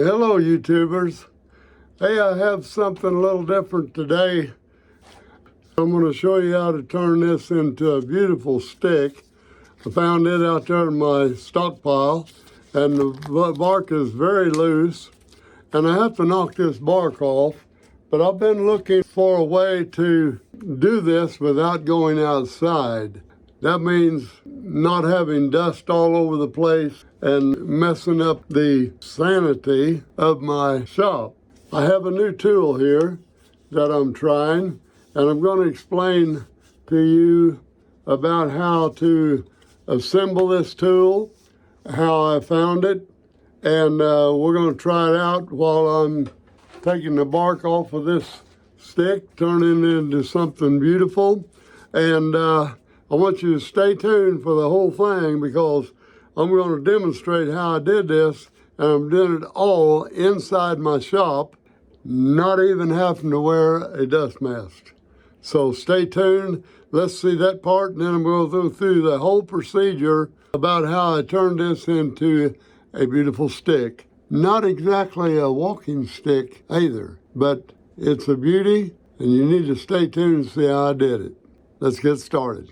Hello, YouTubers. Hey, I have something a little different today. I'm going to show you how to turn this into a beautiful stick. I found it out there in my stockpile, and the bark is very loose, and I have to knock this bark off. But I've been looking for a way to do this without going outside. That means not having dust all over the place and messing up the sanity of my shop. I have a new tool here that I'm trying, and I'm going to explain to you about how to assemble this tool, how I found it, and we're going to try it out while I'm taking the bark off of this stick, turning it into something beautiful. And I want you to stay tuned for the whole thing, because I'm going to demonstrate how I did this, and I'm doing it all inside my shop, not even having to wear a dust mask. So stay tuned. Let's see that part, and then I'm going to go through the whole procedure about how I turned this into a beautiful stick. Not exactly a walking stick either, but it's a beauty, and you need to stay tuned and see how I did it. Let's get started.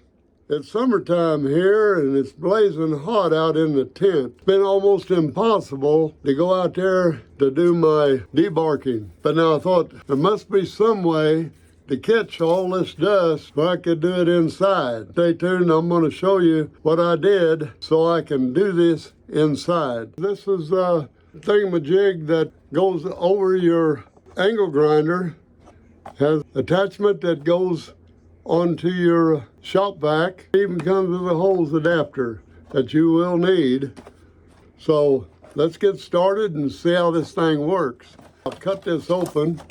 It's summertime here, and it's blazing hot out in the tent. It's been almost impossible to go out there to do my debarking. But now I thought there must be some way to catch all this dust so I could do it inside. Stay tuned, I'm going to show you what I did so I can do this inside. This is a thingamajig that goes over your angle grinder. Has attachment that goes onto your shop vac. It even comes with a hose adapter that you will need. So let's get started and see how this thing works. I've cut this open,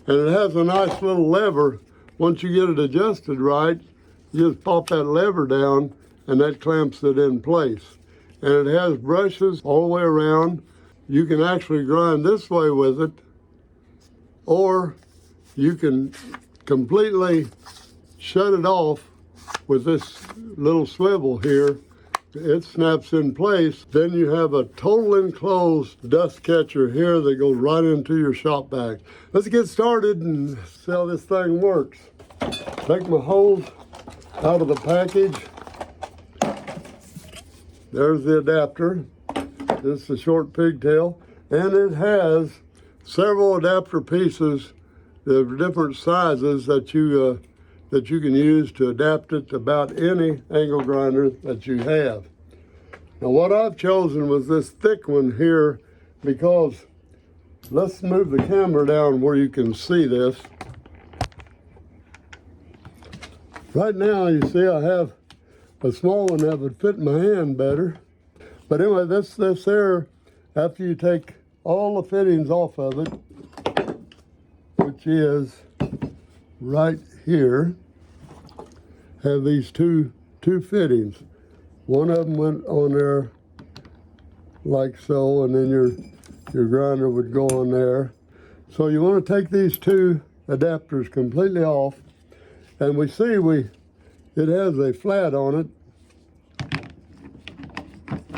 and it has a nice little lever. Once you get it adjusted right, you just pop that lever down and that clamps it in place. And it has brushes all the way around. You can actually grind this way with it, or you can completely shut it off with this little swivel here. It snaps in place. Then you have a total enclosed dust catcher here that goes right into your shop vac. Let's get started and see how this thing works. Take my hose out of the package. There's the adapter. This is a short pigtail, and it has several adapter pieces of different sizes that you can use to adapt it to about any angle grinder that you have. Now what I've chosen was this thick one here, because let's move the camera down where you can see this. Right now you see I have a small one that would fit in my hand better. But anyway, this there, after you take all the fittings off of it, which is right here, have these two fittings. One of them went on there like so, and then your grinder would go on there. So you want to take these two adapters completely off, and we see it has a flat on it,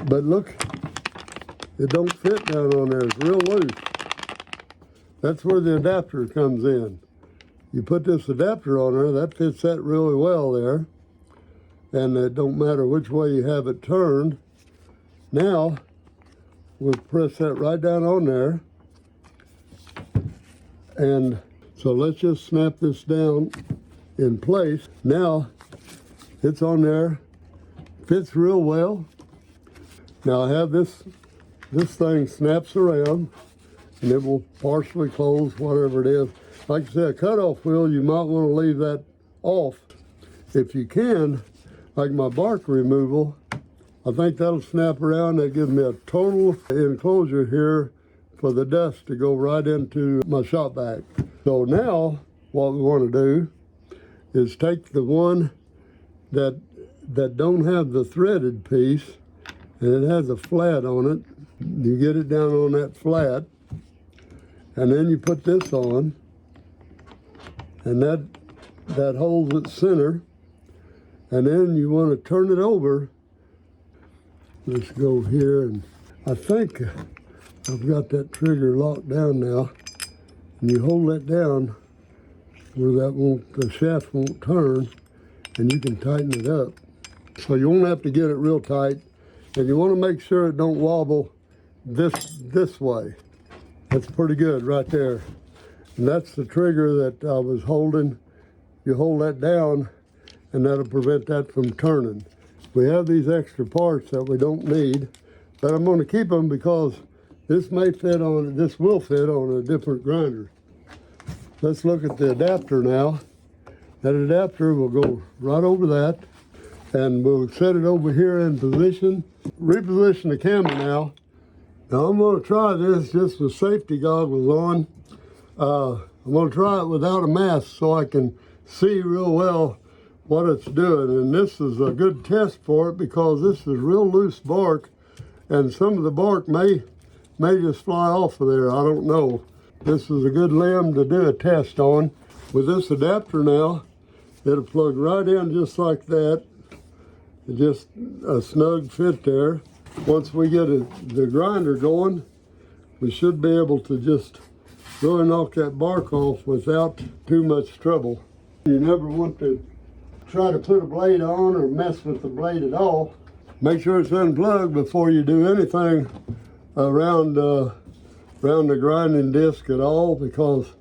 but look, it don't fit down on there. It's real loose. That's where the adapter comes in. You put this adapter on there, that fits that really well there. And it don't matter which way you have it turned. Now, we'll press that right down on there. And so let's just snap this down in place. Now, it's on there, fits real well. Now I have this thing snaps around, and it will partially close, whatever it is. Like I said, a cutoff wheel, you might want to leave that off. If you can, like my bark removal, I think that'll snap around. That gives me a total enclosure here for the dust to go right into my shop vac. So now, what we want to do is take the one that don't have the threaded piece, and it has a flat on it. You get it down on that flat, and then you put this on, and that holds its center, and then you want to turn it over. Let's go here, and I think I've got that trigger locked down now, and you hold that down where the shaft won't turn, and you can tighten it up. So you won't have to get it real tight, and you want to make sure it don't wobble this way. That's pretty good right there. And that's the trigger that I was holding. You hold that down, and that'll prevent that from turning. We have these extra parts that we don't need, but I'm going to keep them because this will fit on a different grinder. Let's look at the adapter now. That adapter will go right over that, and we'll set it over here in position. Reposition the camera now. Now I'm going to try this just with safety goggles on. I'm going to try it without a mask so I can see real well what it's doing. And this is a good test for it because this is real loose bark, and some of the bark may just fly off of there. I don't know. This is a good limb to do a test on. With this adapter now, it'll plug right in just like that. Just a snug fit there. Once we get the grinder going, we should be able to just really knock that bark off without too much trouble. You never want to try to put a blade on or mess with the blade at all. Make sure it's unplugged before you do anything around the grinding disc at all, because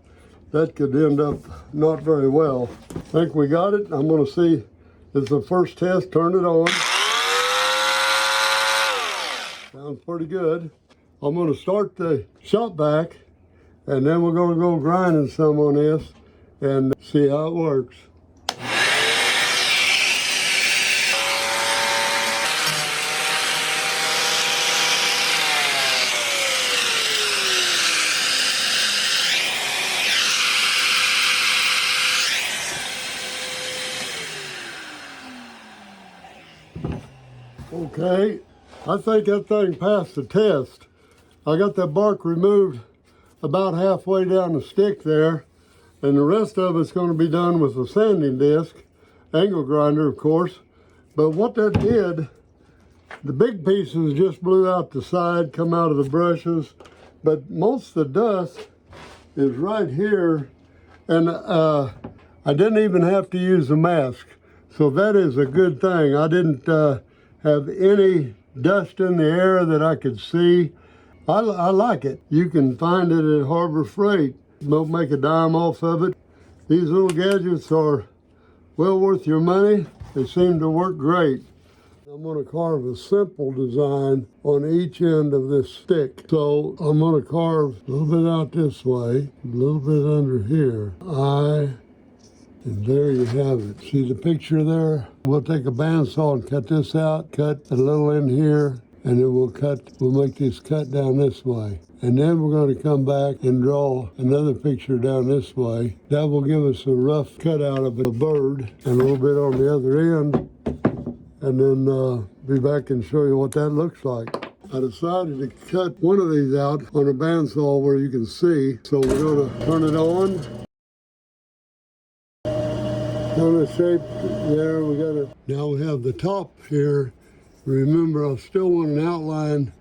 that could end up not very well. I think we got it. I'm going to see. It's the first test. Turn it on. Sounds pretty good. I'm going to start the shop vac, and then we're going to go grinding some on this and see how it works. Okay, I think that thing passed the test. I got that bark removed about halfway down the stick there, and the rest of it's going to be done with a sanding disc, angle grinder of course. But what that did, the big pieces just blew out the side, come out of the brushes, but most of the dust is right here, and I didn't even have to use a mask. So that is a good thing. I didn't have any dust in the air that I could see. I like it. You can find it at Harbor Freight. Don't make a dime off of it. These little gadgets are well worth your money. They seem to work great. I'm going to carve a simple design on each end of this stick. So I'm going to carve a little bit out this way, a little bit under here. And there you have it. See the picture there? We'll take a bandsaw and cut this out, cut a little in here, and then we'll make this cut down this way. And then we're going to come back and draw another picture down this way. That will give us a rough cutout of a bird and a little bit on the other end. And then be back and show you what that looks like. I decided to cut one of these out on a bandsaw where you can see. So we're going to turn it on. On the shape there, now we have the top here. Remember, I still want an outline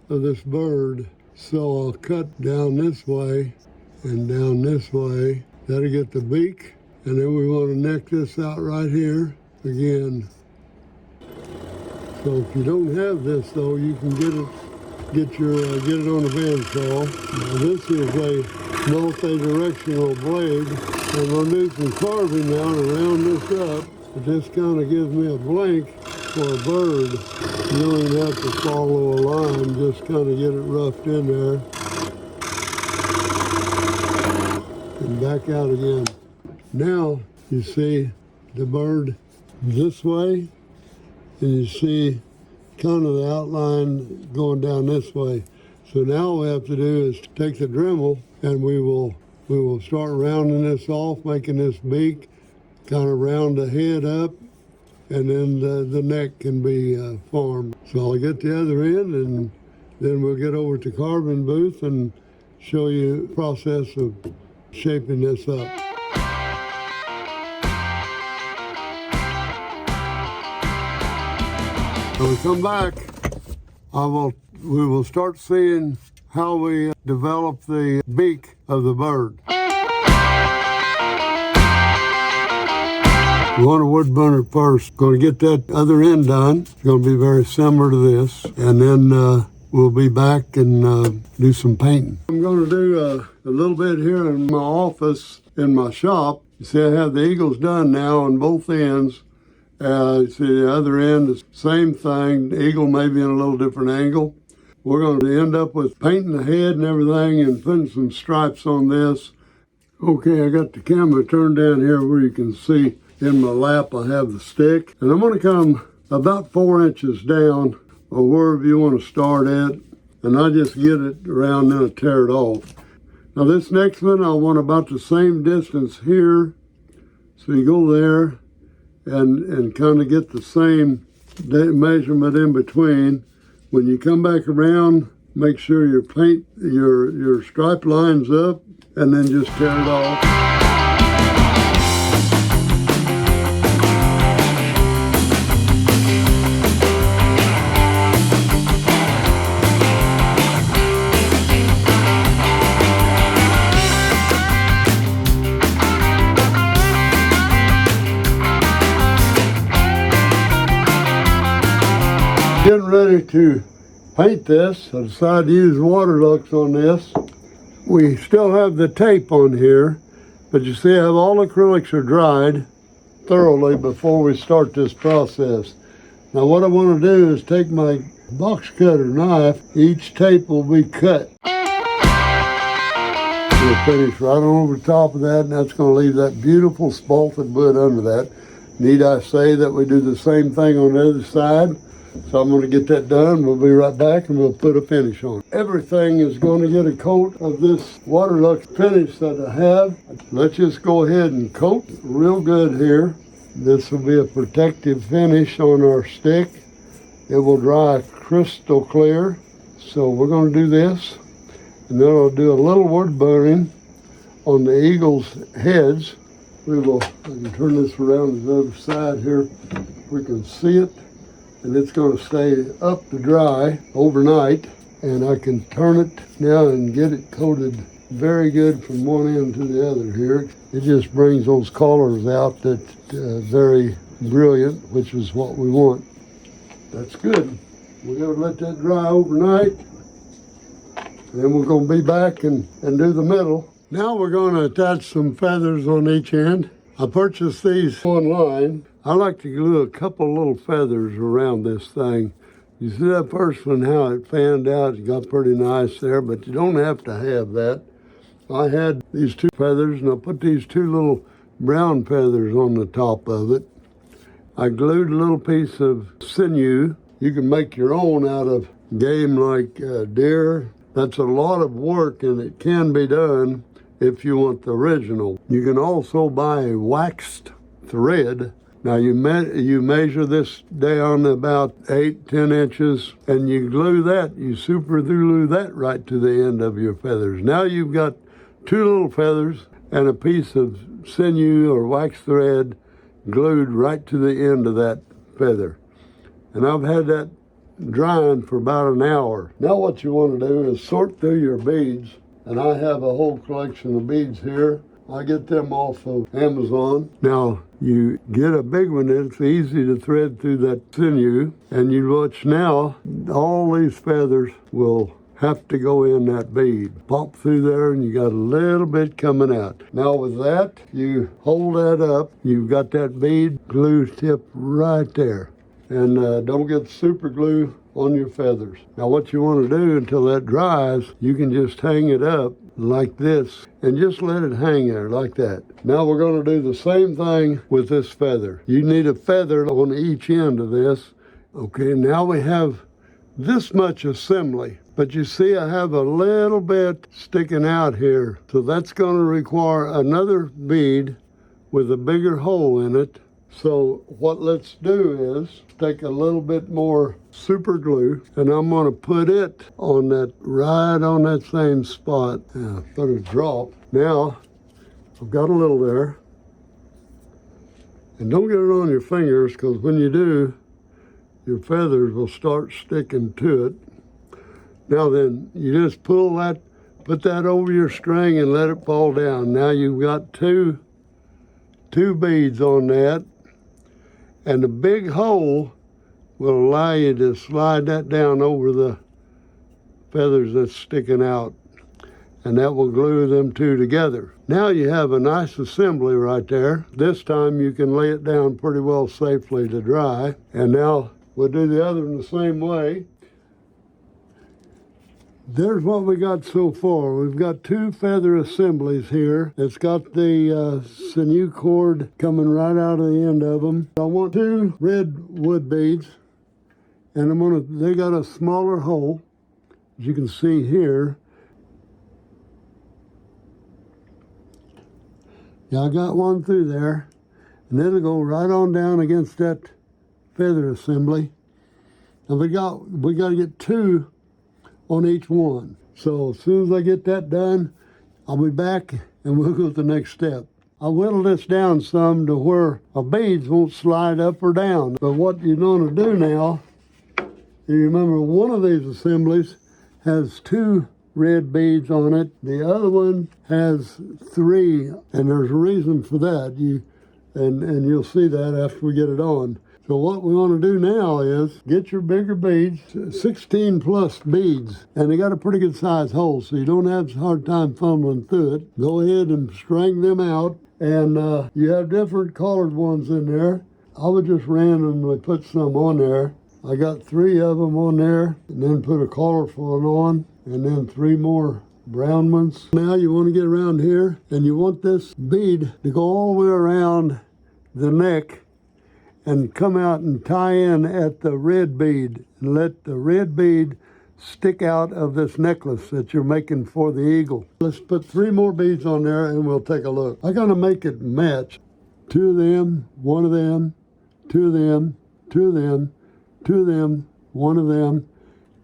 of this bird, so I'll cut down this way and down this way. That'll get the beak, and then we want to neck this out right here again. So if you don't have this though, you can get it on a bandsaw. Now this is a multi-directional blade. I'm going to do some carving now to round this up. It just kind of gives me a blank for a bird. You don't even have to follow a line, just kind of get it roughed in there. And back out again. Now you see the bird this way, and you see kind of the outline going down this way. So now all we have to do is take the Dremel, and we will start rounding this off, making this beak, kind of round the head up, and then the neck can be formed. So I'll get the other end, and then we'll get over to carving booth and show you the process of shaping this up. When we come back, we will start seeing how we develop the beak of the bird. You want a wood burner first. Going to get that other end done. It's going to be very similar to this. And then we'll be back and do some painting. I'm going to do a little bit here in my office, in my shop. You see I have the eagles done now on both ends. You see the other end is the same thing. The eagle may be in a little different angle. We're going to end up with painting the head and everything and putting some stripes on this. Okay, I got the camera turned down here where you can see in my lap I have the stick. And I'm going to come about 4 inches down or wherever you want to start at. And I just get it around and then I tear it off. Now this next one I want about the same distance here. So you go there and kind of get the same measurement in between. When you come back around, make sure your stripe lines up and then just tear it off. Getting ready to paint this. I decided to use waterlux on this. We still have the tape on here, but you see I have all acrylics are dried thoroughly before we start this process. Now what I want to do is take my box cutter knife. Each tape will be cut. We'll finish right on over the top of that, and that's going to leave that beautiful spalted wood under that. Need I say that we do the same thing on the other side? So I'm going to get that done. We'll be right back and we'll put a finish on. Everything is going to get a coat of this waterlux finish that I have. Let's just go ahead and coat real good here. This will be a protective finish on our stick. It will dry crystal clear. So we're going to do this. And then I'll do a little wood burning on the eagle's heads. I can turn this around to the other side here. We can see it. And it's going to stay up to dry overnight, and I can turn it now and get it coated very good from one end to the other here. It just brings those colors out that's very brilliant, which is what we want. That's good. We're going to let that dry overnight, and then we're going to be back and do the middle. Now we're going to attach some feathers on each end. I purchased these online. I like to glue a couple little feathers around this thing. You see that first one, how it fanned out? It got pretty nice there, but you don't have to have that. I had these 2 feathers, and I put these 2 little brown feathers on the top of it. I glued a little piece of sinew. You can make your own out of game like deer. That's a lot of work, and it can be done if you want the original. You can also buy a waxed thread. Now you measure this down about 8-10 inches, and you glue that, you super glue that right to the end of your feathers. Now you've got 2 little feathers and a piece of sinew or wax thread glued right to the end of that feather. And I've had that drying for about an hour. Now what you want to do is sort through your beads, and I have a whole collection of beads here. I get them off of Amazon. Now, you get a big one, it's easy to thread through that sinew, and you watch now, all these feathers will have to go in that bead. Pop through there, and you got a little bit coming out. Now with that, you hold that up, you've got that bead glue tip right there. And don't get super glue on your feathers. Now what you want to do until that dries, you can just hang it up like this and just let it hang there like that. Now we're going to do the same thing with this feather. You need a feather on each end of this. Okay, now we have this much assembly, but you see I have a little bit sticking out here. So that's going to require another bead with a bigger hole in it. So what let's do is take a little bit more super glue, and I'm going to put it on that, right on that same spot. Put a drop. Now I've got a little there, and don't get it on your fingers, because when you do, your feathers will start sticking to it. Now then, you just pull that, put that over your string and let it fall down. Now you've got two beads on that, and the big hole will allow you to slide that down over the feathers that's sticking out, and that will glue them two together. Now you have a nice assembly right there. This time you can lay it down pretty well safely to dry. And now we'll do the other in the same way. There's what we got so far. We've got two feather assemblies here. It's got the sinew cord coming right out of the end of them. I want two red wood beads, and they got a smaller hole, as you can see here. Yeah, I got one through there, and it'll go right on down against that feather assembly. And we got to get two on each one. So as soon as I get that done, I'll be back and we'll go to the next step. I whittled this down some to where my beads won't slide up or down. But what you're going to do now, you remember one of these assemblies has two red beads on it. The other one has three, and there's a reason for that. And you'll see that after we get it on. So what we want to do now is get your bigger beads, 16 plus beads, and they got a pretty good size hole, so you don't have a hard time fumbling through it. Go ahead and string them out, and you have different colored ones in there. I would just randomly put some on there. I got 3 of them on there, and then put a colorful one on, and then 3 more brown ones. Now you want to get around here, and you want this bead to go all the way around the neck and come out and tie in at the red bead, and let the red bead stick out of this necklace that you're making for the eagle. Let's put 3 more beads on there and we'll take a look. I gotta make it match. 2 of them, 1 of them, 2 of them, 2 of them, 2 of them, 1 of them,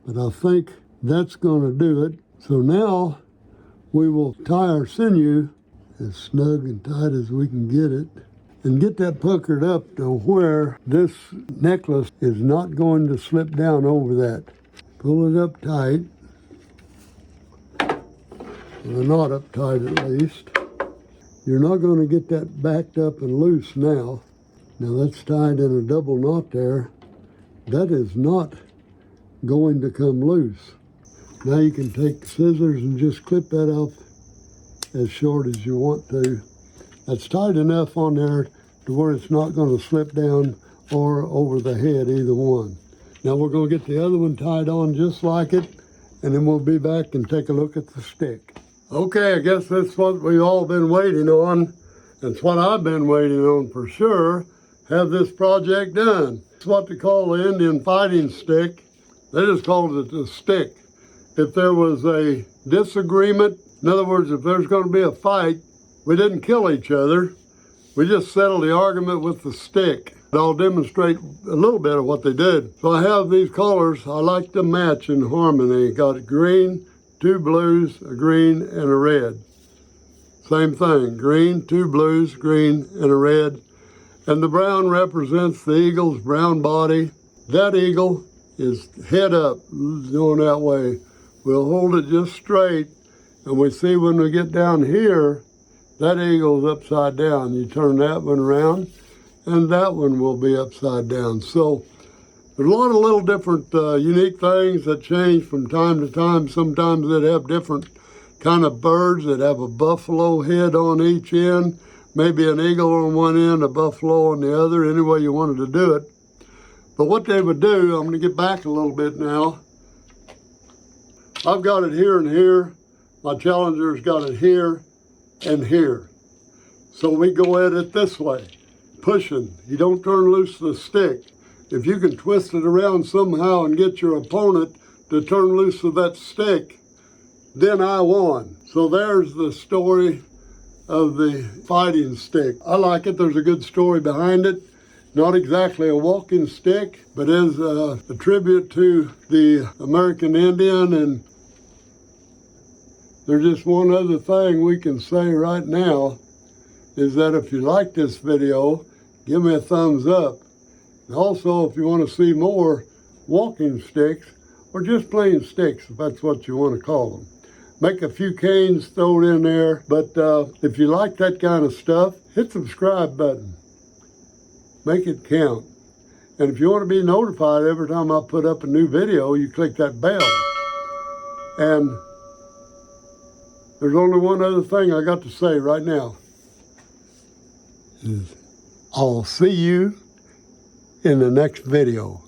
but I think that's gonna do it. So now we will tie our sinew as snug and tight as we can get it, and get that puckered up to where this necklace is not going to slip down over that. Pull it up tight, or not up tight at least. You're not going to get that backed up and loose now. Now that's tied in a double knot there. That is not going to come loose. Now you can take scissors and just clip that off as short as you want to. That's tight enough on there to where it's not going to slip down or over the head, either one. Now we're going to get the other one tied on just like it, and then we'll be back and take a look at the stick. Okay, I guess that's what we've all been waiting on. It's what I've been waiting on for sure. Have this project done. It's what they call the Indian fighting stick. They just called it the stick. If there was a disagreement, in other words, if there's going to be a fight, we didn't kill each other. We just settled the argument with the stick. I'll demonstrate a little bit of what they did. So I have these colors. I like to match in harmony. Got a green, 2 blues, a green, and a red. Same thing, green, 2 blues, green, and a red. And the brown represents the eagle's brown body. That eagle is head up, going that way. We'll hold it just straight, and we see when we get down here, that eagle's upside down. You turn that one around, and that one will be upside down. So there's a lot of little different unique things that change from time to time. Sometimes they'd have different kind of birds that have a buffalo head on each end, maybe an eagle on one end, a buffalo on the other, any way you wanted to do it. But what they would do, I'm going to get back a little bit now. I've got it here and here. My challenger's got it here and here. So we go at it this way, pushing. You don't turn loose the stick. If you can twist it around somehow and get your opponent to turn loose of that stick, then I won. So there's the story of the fighting stick. I like it. There's a good story behind it. Not exactly a walking stick, but is a tribute to the American Indian. And there's just one other thing we can say right now, is that if you like this video, give me a thumbs up. And also, if you want to see more walking sticks, or just plain sticks, if that's what you want to call them. Make a few canes, throw it in there. But if you like that kind of stuff, hit the subscribe button. Make it count. And if you want to be notified every time I put up a new video, you click that bell. And there's only one other thing I got to say right now. I'll see you in the next video.